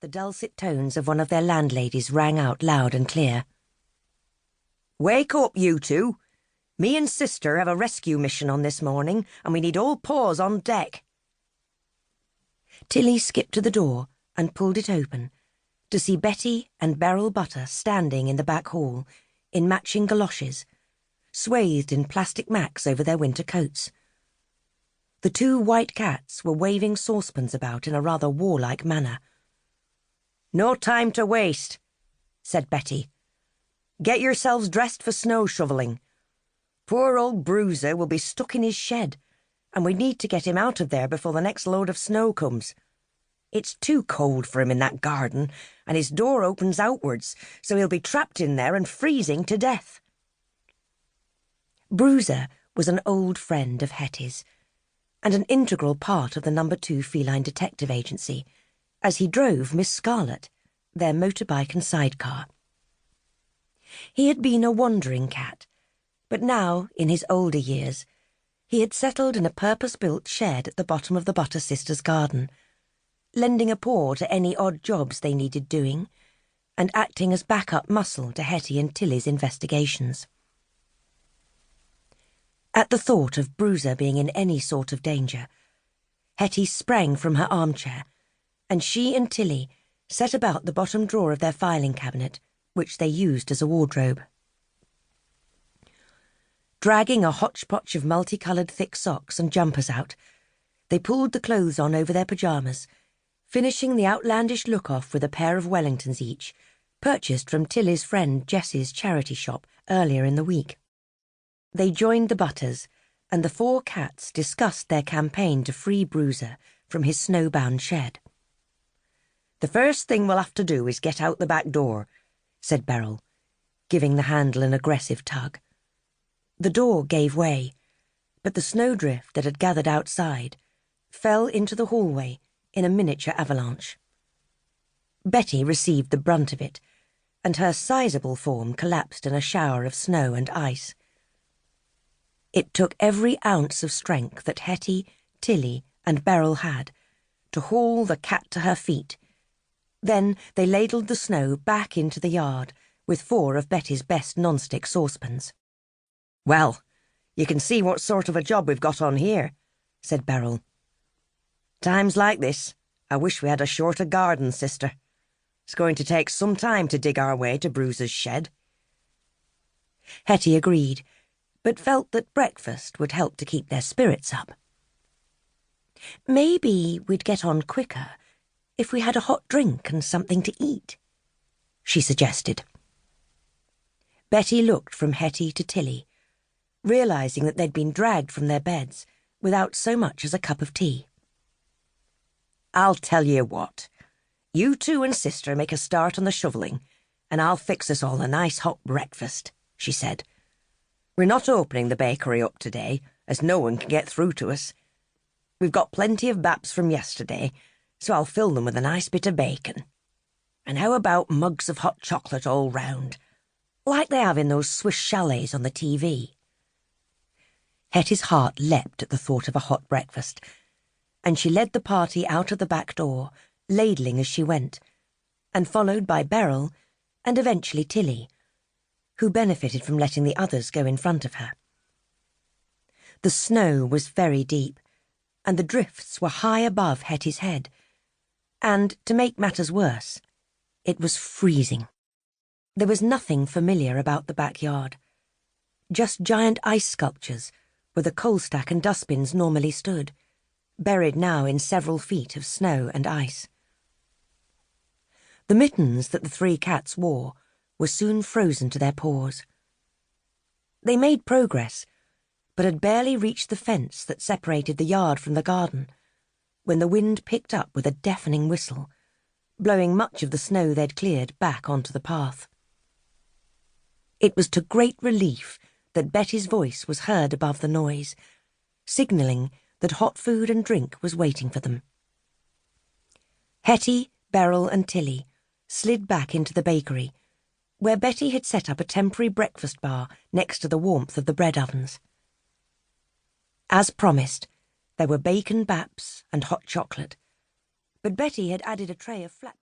The dulcet tones of one of their landladies rang out loud and clear. "Wake up, you two! Me and sister have a rescue mission on this morning, and we need all paws on deck." Tilly skipped to the door and pulled it open to see Betty and Beryl Butter standing in the back hall in matching galoshes, swathed in plastic macks over their winter coats. The two white cats were waving saucepans about in a rather warlike manner. "No time to waste," said Betty. "Get yourselves dressed for snow shovelling. Poor old Bruiser will be stuck in his shed, and we need to get him out of there before the next load of snow comes. It's too cold for him in that garden, and his door opens outwards, so he'll be trapped in there and freezing to death." Bruiser was an old friend of Hettie's, and an integral part of the No. 2 Feline Detective Agency, as he drove Miss Scarlet, their motorbike and sidecar. He had been a wandering cat, but now, in his older years, he had settled in a purpose-built shed at the bottom of the Butter sisters' garden, lending a paw to any odd jobs they needed doing, and acting as backup muscle to Hettie and Tilly's investigations. At the thought of Bruiser being in any sort of danger, Hettie sprang from her armchair, and she and Tilly set about the bottom drawer of their filing cabinet, which they used as a wardrobe. Dragging a hodgepodge of multicoloured thick socks and jumpers out, they pulled the clothes on over their pyjamas, finishing the outlandish look off with a pair of Wellingtons each, purchased from Tilly's friend Jessie's charity shop earlier in the week. They joined the Butters, and the four cats discussed their campaign to free Bruiser from his snowbound shed. "The first thing we'll have to do is get out the back door," said Beryl, giving the handle an aggressive tug. The door gave way, but the snowdrift that had gathered outside fell into the hallway in a miniature avalanche. Betty received the brunt of it, and her sizable form collapsed in a shower of snow and ice. It took every ounce of strength that Hettie, Tilly, and Beryl had to haul the cat to her feet. Then they ladled the snow back into the yard with 4 of Betty's best non-stick saucepans. "Well, you can see what sort of a job we've got on here," said Beryl. "Times like this, I wish we had a shorter garden, sister. It's going to take some time to dig our way to Bruiser's shed." Hettie agreed, but felt that breakfast would help to keep their spirits up. "Maybe we'd get on quicker if we had a hot drink and something to eat," she suggested. Betty looked from Hettie to Tilly, realising that they'd been dragged from their beds without so much as a cup of tea. "I'll tell you what. You two and sister make a start on the shovelling, and I'll fix us all a nice hot breakfast," she said. "We're not opening the bakery up today, as no one can get through to us. We've got plenty of baps from yesterday, so I'll fill them with a nice bit of bacon. And how about mugs of hot chocolate all round, like they have in those Swiss chalets on the TV?" Hettie's heart leapt at the thought of a hot breakfast, and she led the party out of the back door, ladling as she went, and followed by Beryl and eventually Tilly, who benefited from letting the others go in front of her. The snow was very deep, and the drifts were high above Hettie's head, and, to make matters worse, it was freezing. There was nothing familiar about the backyard, just giant ice sculptures where the coal stack and dustbins normally stood, buried now in several feet of snow and ice. The mittens that the 3 cats wore were soon frozen to their paws. They made progress, but had barely reached the fence that separated the yard from the garden, when the wind picked up with a deafening whistle, blowing much of the snow they'd cleared back onto the path. It was to great relief that Betty's voice was heard above the noise, signalling that hot food and drink was waiting for them. Hettie, Beryl, and Tilly slid back into the bakery, where Betty had set up a temporary breakfast bar next to the warmth of the bread ovens. As promised, there were bacon baps and hot chocolate, but Betty had added a tray of flapjacks.